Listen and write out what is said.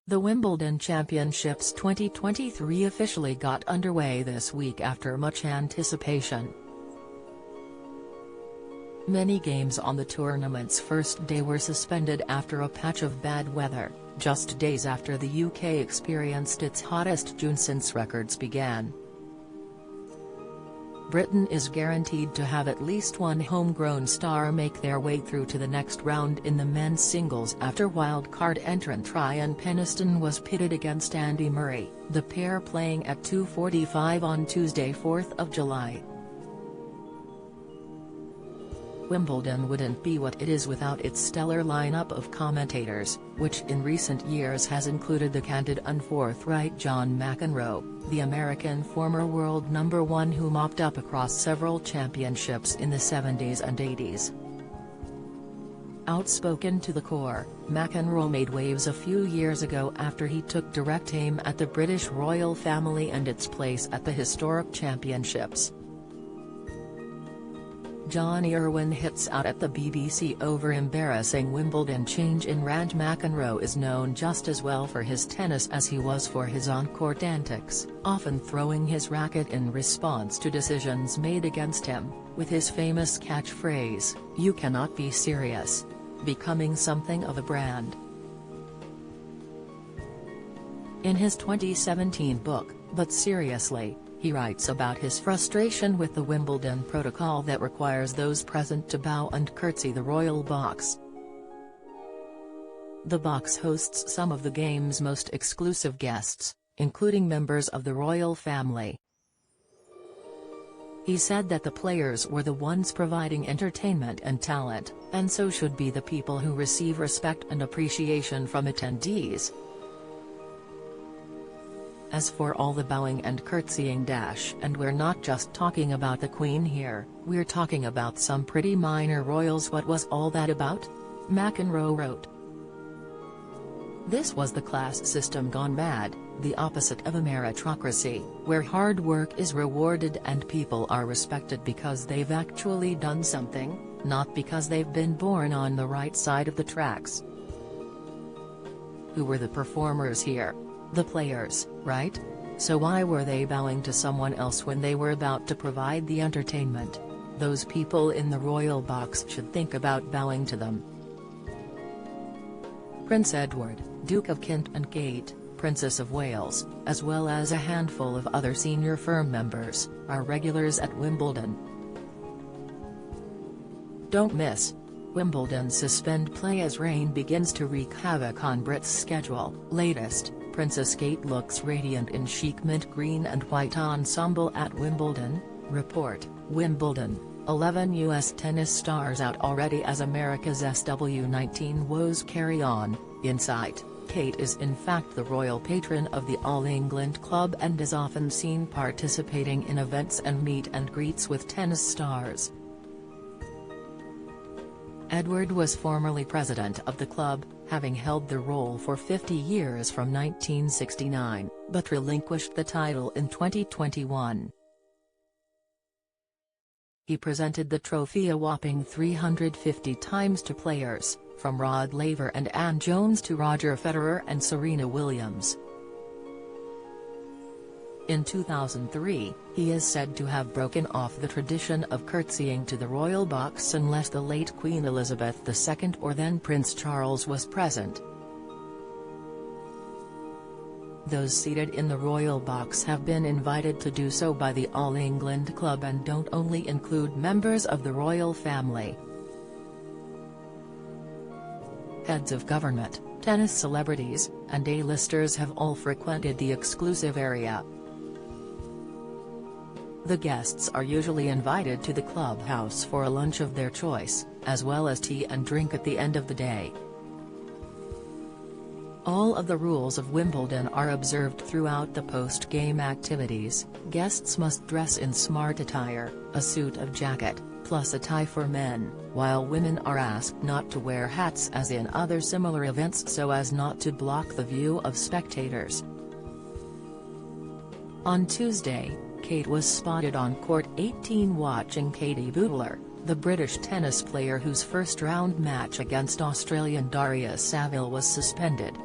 The Wimbledon Championships 2023 officially got underway this week after much anticipation. Many games on the tournament's first day were suspended after a patch of bad weather, just days after the UK experienced its hottest June since records began. Britain is guaranteed to have at least one homegrown star make their way through to the next round in the men's singles after wildcard entrant Ryan Peniston was pitted against Andy Murray, the pair playing at 2:45 on Tuesday 4th of July. Wimbledon wouldn't be what it is without its stellar lineup of commentators, which in recent years has included the candid and forthright John McEnroe, the American former world number one who mopped up across several championships in the 70s and 80s. Outspoken to the core, McEnroe made waves a few years ago after he took direct aim at the British royal family and its place at the historic championships. Johnny Irwin hits out at the BBC over embarrassing Wimbledon change in rant. McEnroe is known just as well for his tennis as he was for his on-court antics, often throwing his racket in response to decisions made against him, with his famous catchphrase, "You cannot be serious," becoming something of a brand. In his 2017 book, But Seriously, he writes about his frustration with the Wimbledon protocol that requires those present to bow and curtsy the royal box. The box hosts some of the game's most exclusive guests, including members of the royal family. He said that the players were the ones providing entertainment and talent, and so should be the people who receive respect and appreciation from attendees. As for all the bowing and curtsying and we're not just talking about the Queen here, we're talking about some pretty minor royals. What was all that about? McEnroe wrote. This was the class system gone mad, the opposite of a meritocracy, where hard work is rewarded and people are respected because they've actually done something, not because they've been born on the right side of the tracks. Who were the performers here? The players, right? So why were they bowing to someone else when they were about to provide the entertainment? Those people in the royal box should think about bowing to them. Prince Edward, Duke of Kent, and Kate, Princess of Wales, as well as a handful of other senior firm members, are regulars at Wimbledon. Don't miss. Wimbledon suspend play as rain begins to wreak havoc on Brit's schedule. Latest, Princess Kate looks radiant in chic mint green and white ensemble at Wimbledon. Report, Wimbledon, 11 U.S. tennis stars out already as America's SW19 woes carry on. Insight, Kate is in fact the royal patron of the All England Club and is often seen participating in events and meet and greets with tennis stars. Edward was formerly president of the club, having held the role for 50 years from 1969, but relinquished the title in 2021. He presented the trophy a whopping 350 times to players, from Rod Laver and Ann Jones to Roger Federer and Serena Williams. In 2003, he is said to have broken off the tradition of curtsying to the royal box unless the late Queen Elizabeth II or then Prince Charles was present. Those seated in the royal box have been invited to do so by the All England Club and don't only include members of the royal family. Heads of government, tennis celebrities, and A-listers have all frequented the exclusive area. The guests are usually invited to the clubhouse for a lunch of their choice, as well as tea and drink at the end of the day. All of the rules of Wimbledon are observed throughout the post-game activities. Guests must dress in smart attire, a suit of jacket, plus a tie for men, while women are asked not to wear hats as in other similar events so as not to block the view of spectators. On Tuesday, Kate was spotted on court 18 watching Katie Bootler, the British tennis player whose first round match against Australian Daria Saville was suspended.